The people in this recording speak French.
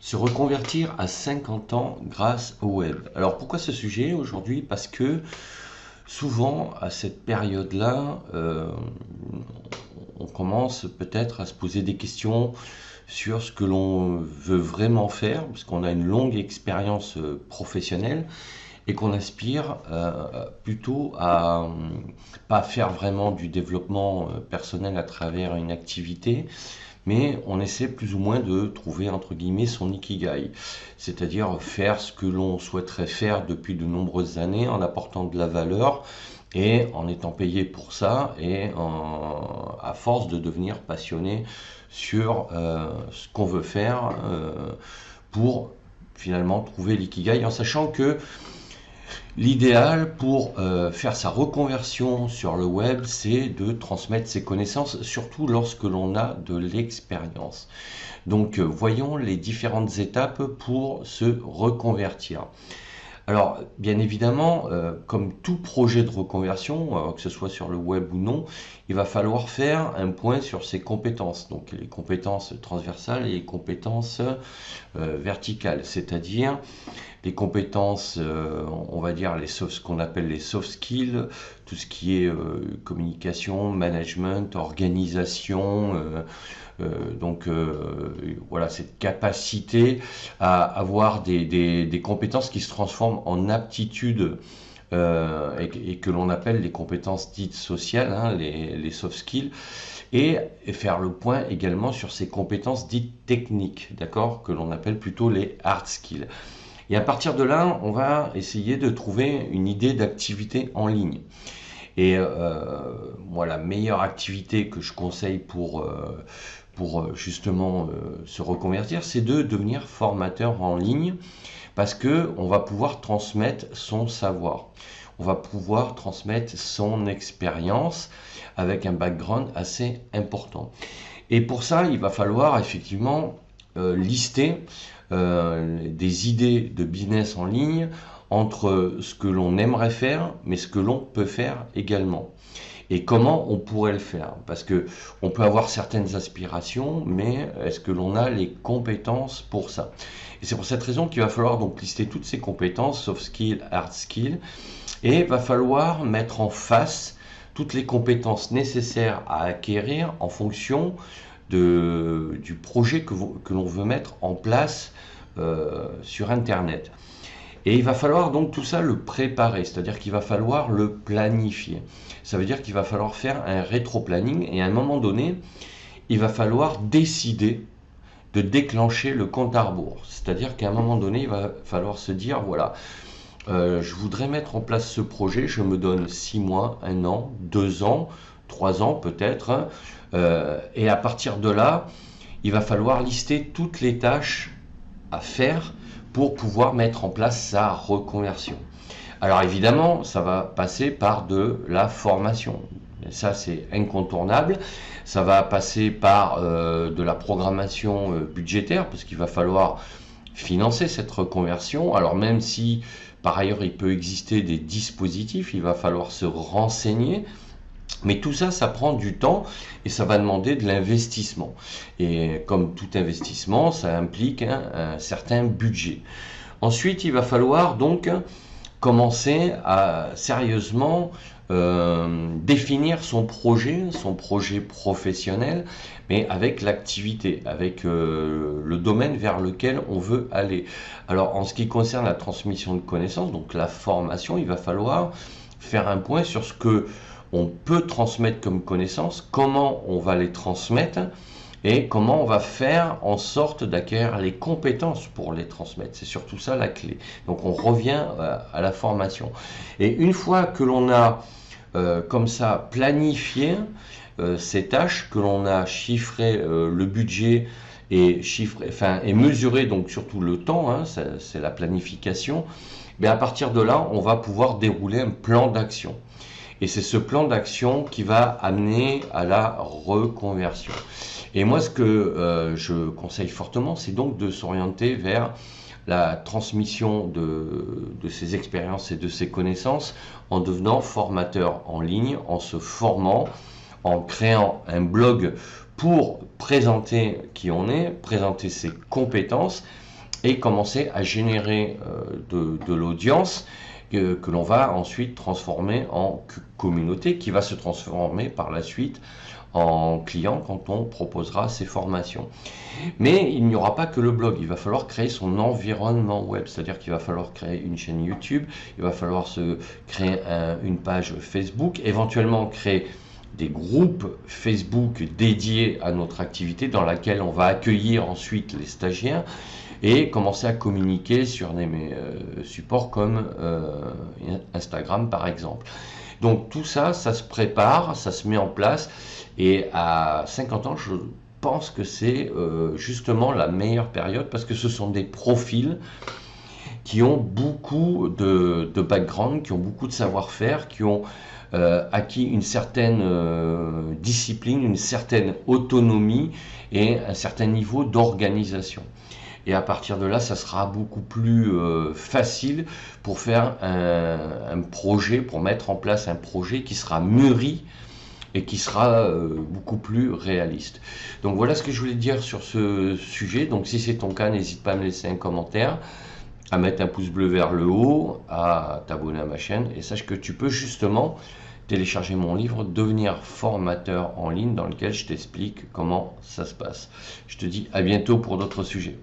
Se reconvertir à 50 ans grâce au web. Alors pourquoi ce sujet aujourd'hui? Parce que souvent à cette période-là, on commence peut-être à se poser des questions sur ce que l'on veut vraiment faire, parce qu'on a une longue expérience professionnelle et qu'on aspire plutôt à pas faire vraiment du développement personnel à travers une activité, mais on essaie plus ou moins de trouver entre guillemets son ikigai, c'est-à-dire faire ce que l'on souhaiterait faire depuis de nombreuses années en apportant de la valeur et en étant payé pour ça à force de devenir passionné sur ce qu'on veut faire pour finalement trouver l'ikigai en sachant que l'idéal pour faire sa reconversion sur le web, c'est de transmettre ses connaissances, surtout lorsque l'on a de l'expérience. Donc, voyons les différentes étapes pour se reconvertir. Alors, bien évidemment, comme tout projet de reconversion, que ce soit sur le web ou non, il va falloir faire un point sur ses compétences. Donc, les compétences transversales et les compétences verticales, c'est-à-dire les compétences, on va dire ce qu'on appelle les soft skills, tout ce qui est communication, management, organisation, voilà, cette capacité à avoir des compétences qui se transforment en aptitudes et que l'on appelle les compétences dites sociales, hein, les soft skills, et faire le point également sur ces compétences dites techniques, d'accord, que l'on appelle plutôt les hard skills. Et à partir de là, on va essayer de trouver une idée d'activité en ligne. Et moi, la meilleure activité que je conseille pour justement se reconvertir, c'est de devenir formateur en ligne parce que on va pouvoir transmettre son savoir. On va pouvoir transmettre son expérience avec un background assez important. Et pour ça, il va falloir effectivement lister des idées de business en ligne entre ce que l'on aimerait faire, mais ce que l'on peut faire également. Et comment on pourrait le faire? Parce que on peut avoir certaines aspirations, mais est-ce que l'on a les compétences pour ça? Et c'est pour cette raison qu'il va falloir donc lister toutes ces compétences, soft skills, hard skills, et il va falloir mettre en face toutes les compétences nécessaires à acquérir en fonction du projet que l'on veut mettre en place sur Internet. Et il va falloir donc tout ça le préparer, c'est-à-dire qu'il va falloir le planifier. Ça veut dire qu'il va falloir faire un rétro-planning et à un moment donné, il va falloir décider de déclencher le compte à rebours. C'est-à-dire qu'à un moment donné, il va falloir se dire, voilà, je voudrais mettre en place ce projet, je me donne 6 mois, 1 an, 2 ans, 3 ans peut-être, hein, et à partir de là, il va falloir lister toutes les tâches à faire pour pouvoir mettre en place sa reconversion. Alors évidemment, ça va passer par de la formation. Et ça, c'est incontournable. Ça va passer par de la programmation budgétaire, parce qu'il va falloir financer cette reconversion. Alors même si par ailleurs il peut exister des dispositifs, il va falloir se renseigner. Mais tout ça, ça prend du temps et ça va demander de l'investissement. Et comme tout investissement, ça implique un certain budget. Ensuite, il va falloir donc commencer à sérieusement définir son projet professionnel, mais avec l'activité, avec le domaine vers lequel on veut aller. Alors, en ce qui concerne la transmission de connaissances, donc la formation, il va falloir faire un point sur ce que on peut transmettre comme connaissances, comment on va les transmettre et comment on va faire en sorte d'acquérir les compétences pour les transmettre. C'est surtout ça la clé. Donc on revient à la formation. Et une fois que l'on a comme ça planifié ces tâches, que l'on a chiffré le budget et mesuré donc surtout le temps, hein, c'est la planification, mais à partir de là, on va pouvoir dérouler un plan d'action. Et c'est ce plan d'action qui va amener à la reconversion. Et moi, ce que je conseille fortement, c'est donc de s'orienter vers la transmission de ses expériences et de ses connaissances en devenant formateur en ligne, en se formant, en créant un blog pour présenter qui on est, présenter ses compétences et commencer à générer de l'audience que l'on va ensuite transformer en communauté, qui va se transformer par la suite en client quand on proposera ces formations. Mais il n'y aura pas que le blog, il va falloir créer son environnement web, c'est-à-dire qu'il va falloir créer une chaîne YouTube, il va falloir se créer une page Facebook, éventuellement créer des groupes Facebook dédiés à notre activité dans laquelle on va accueillir ensuite les stagiaires et commencer à communiquer sur des supports comme Instagram par exemple. Donc tout ça, ça se prépare, ça se met en place et à 50 ans, je pense que c'est justement la meilleure période parce que ce sont des profils qui ont beaucoup de background, qui ont beaucoup de savoir-faire, qui ont acquis une certaine discipline, une certaine autonomie et un certain niveau d'organisation. Et à partir de là, ça sera beaucoup plus facile pour faire un projet, pour mettre en place un projet qui sera mûri et qui sera beaucoup plus réaliste. Donc voilà ce que je voulais dire sur ce sujet. Donc si c'est ton cas, n'hésite pas à me laisser un commentaire, à mettre un pouce bleu vers le haut, à t'abonner à ma chaîne et sache que tu peux justement télécharger mon livre Devenir formateur en ligne dans lequel je t'explique comment ça se passe. Je te dis à bientôt pour d'autres sujets.